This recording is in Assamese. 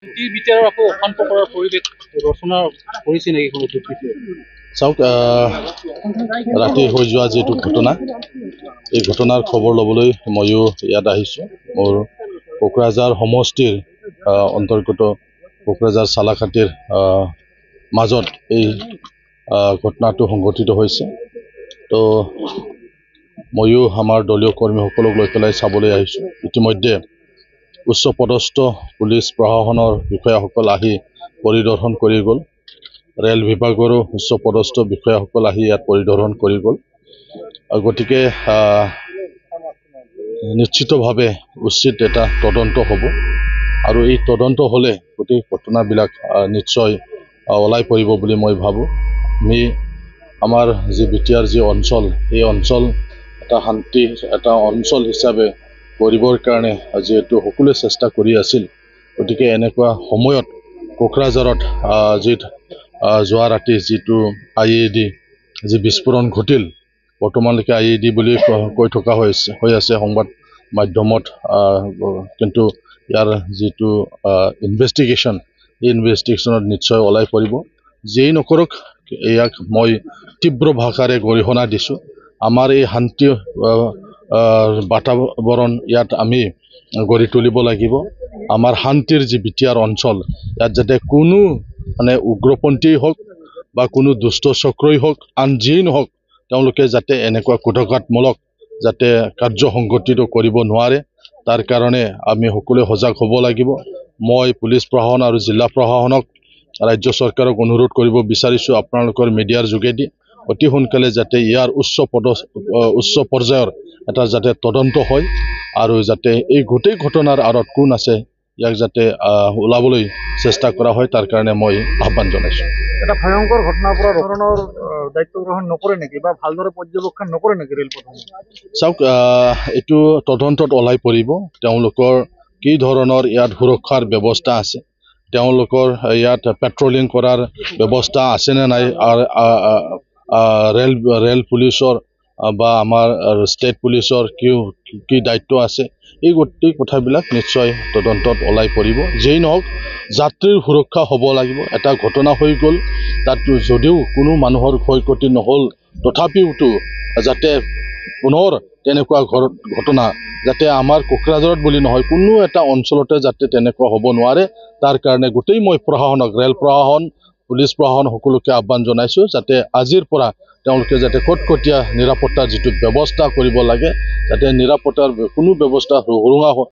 কি বিচাৰৰ আকৌ অশান্ত কৰাৰ পৰিৱেশ ৰচনা কৰিছে নেকি কোনো দুৰ্বৃত্তই? চাওক, ৰাতি হৈ যোৱা যিটো ঘটনা, এই ঘটনাৰ খবৰ ল'বলৈ ময়ো ইয়াত আহিছোঁ। মোৰ কোকৰাঝাৰ সমষ্টিৰ অন্তৰ্গত কোকৰাঝাৰ চালাঘাটিৰ মাজত এই ঘটনাটো সংঘটিত হৈছে। তো ময়ো আমাৰ দলীয় কৰ্মীসকলক লৈ পেলাই চাবলৈ আহিছোঁ। ইতিমধ্যে উচ্চ পদস্থ পুলিচ প্ৰশাসনৰ বিষয়াসকল আহি পৰিদৰ্শন কৰি গ'ল। ৰেল বিভাগৰো উচ্চ পদস্থ বিষয়াসকল আহি ইয়াত পৰিদৰ্শন কৰি গ'ল। গতিকে নিশ্চিতভাৱে উচিত এটা তদন্ত হ'ব, আৰু এই তদন্ত হ'লে গোটেই ঘটনাবিলাক নিশ্চয় ওলাই পৰিব বুলি মই ভাবোঁ। আমি আমাৰ যি বিটিআৰ যি অঞ্চল, এই অঞ্চল এটা শান্তি এটা অঞ্চল হিচাপে কৰিবৰ কাৰণে যিহেতু সকলোৱে চেষ্টা কৰি আছিল, গতিকে এনেকুৱা সময়ত কোকৰাঝাৰত যোৱা ৰাতি যিটো IED যি বিস্ফোৰণ ঘটিল, বৰ্তমানলৈকে IED বুলি কৈ থকা হৈ আছে সংবাদ মাধ্যমত, কিন্তু ইয়াৰ যিটো ইনভেষ্টিগেশ্যন, এই ইনভেষ্টিগেশ্যনত নিশ্চয় ওলাই পৰিব। যিয়েই নকৰক, ইয়াক মই তীব্ৰ ভাষাৰে গৰিহণা দিছোঁ। আমাৰ এই শান্তি বাতাবৰণ ইয়াত আমি গঢ়ি তুলিব লাগিব। আমাৰ শান্তিৰ যি বিটিআৰ অঞ্চল, ইয়াত যাতে কোনো উগ্ৰপন্থীয়েই হওক বা কোনো দুষ্ট চক্ৰই হওক, আন যিয়েই নহওক, তেওঁলোকে যাতে এনেকুৱা কুটঘাতমূলক যাতে কাৰ্য সংঘটিত কৰিব নোৱাৰে, তাৰ কাৰণে আমি সকলোৱে সজাগ হ'ব লাগিব। মই পুলিচ প্ৰশাসন আৰু জিলা প্ৰশাসনক, ৰাজ্য চৰকাৰক অনুৰোধ কৰিব বিচাৰিছোঁ, আপোনালোকৰ মিডিয়াৰ যোগেদি অতি সোনকালে যাতে ইয়াৰ উচ্চ পৰ্যায়ৰ এটা যাতে তদন্ত হয়, আৰু যাতে এই গোটেই ঘটনাৰ আঁৰত কোন আছে ইয়াক যাতে ওলাবলৈ চেষ্টা কৰা হয়, তাৰ কাৰণে মই আহ্বান জনাইছোঁ। এটা ভয়ংকৰ ঘটনাৰ পৰা ধৰণৰ দায়িত্ব গ্ৰহণ নকৰে নেকি, বা ভালদৰে পৰ্যবেক্ষণ নকৰে নেকি ৰেলপথসমূহ? চাওক, এইটো তদন্তত ওলাই পৰিব তেওঁলোকৰ কি ধৰণৰ ইয়াত সুৰক্ষাৰ ব্যৱস্থা আছে, তেওঁলোকৰ ইয়াত পেট্ৰলিং কৰাৰ ব্যৱস্থা আছেনে নাই, ৰেল পুলিচৰ বা আমাৰ ষ্টেট পুলিচৰ কি দায়িত্ব আছে, এই গোটেই কথাবিলাক নিশ্চয় তদন্তত ওলাই পৰিব। যেই নহওক, যাত্ৰীৰ সুৰক্ষা হ'ব লাগিব। এটা ঘটনা হৈ গ'ল, তাত যদিও কোনো মানুহৰ ক্ষয়ক্ষতি নহ'ল, তথাপিওতো যাতে পুনৰ তেনেকুৱা ঘটনা যাতে আমাৰ কোকৰাঝাৰত বুলি নহয়, কোনো এটা অঞ্চলতে যাতে তেনেকুৱা হ'ব নোৱাৰে, তাৰ কাৰণে গোটেই মই প্ৰশাসনক, ৰেল প্ৰশাসন, পুলিচ প্ৰশাসন সকলোকে আহ্বান জনাইছোঁ, যাতে আজিৰ পৰা তেওঁলোকে যাতে কটকটীয়া নিৰাপত্তাৰ যিটো ব্যৱস্থা কৰিব লাগে, যাতে নিৰাপত্তাৰ কোনো ব্যৱস্থা সুৰুঙা